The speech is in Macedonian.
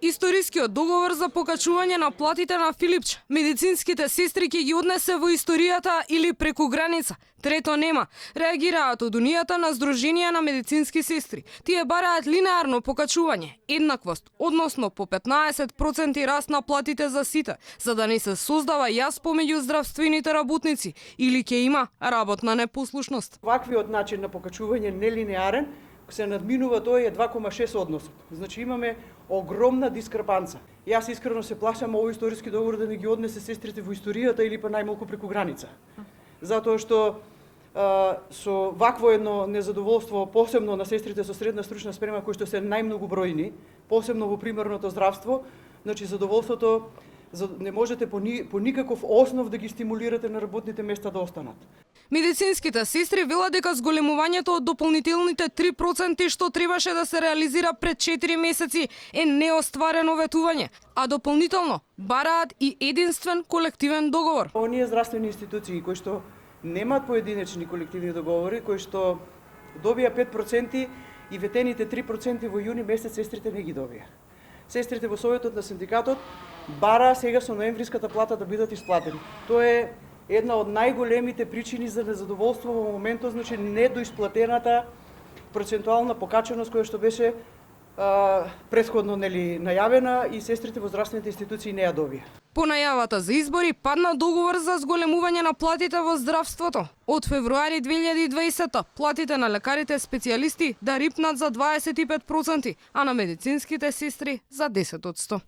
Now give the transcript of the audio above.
Историскиот договор за покачување на платите на Филипч, медицинските сестри ќе ги однесе во историјата или преку граница. Трето нема. Реагираат од Унијата на Сдруженија на медицински сестри. Тие бараат линеарно покачување, еднаквост, односно по 15% раст на платите за сите, за да не се создава јас помеѓу здравствените работници или ќе има работна непослушност. Ваквиот начин на покачување нелинеарен се надминува тој е 2,6 односот. Значи имаме огромна дискрепанца. Јас искрено се плашам овој историски договор да не ги однесе сестрите во историјата или па најмалку преку граница. Затоа што со вакво едно незадоволство, посебно на сестрите со средна стручна спрема, кои што се најмногу бројни, посебно во примерното здравство, значи задоволството не можете по никаков основ да ги стимулирате на работните места да останат. Медицинските сестри велат дека зголемувањето од дополнителните 3% што требаше да се реализира пред 4 месеци е неостварено ветување, а дополнително бараат и единствен колективен договор. Оние здравствени институции кои што немаат поединечни колективни договори, кои што добија 5% и ветените 3% во јуни месец сестрите не ги добија. Сестрите во Советот на синдикатот бара сега со ноемвриската плата да бидат исплатени. Тоа е една од најголемите причини за незадоволство во моментот, значи недоисплатената процентуална покаченост која што беше претходно најавена и сестрите во здравствените институции не ја добија. По најавата за избори падна договор за зголемување на платите во здравството. Од февруари 2020 платите на лекарите специјалисти да рипнат за 25%, а на медицинските сестри за 10%.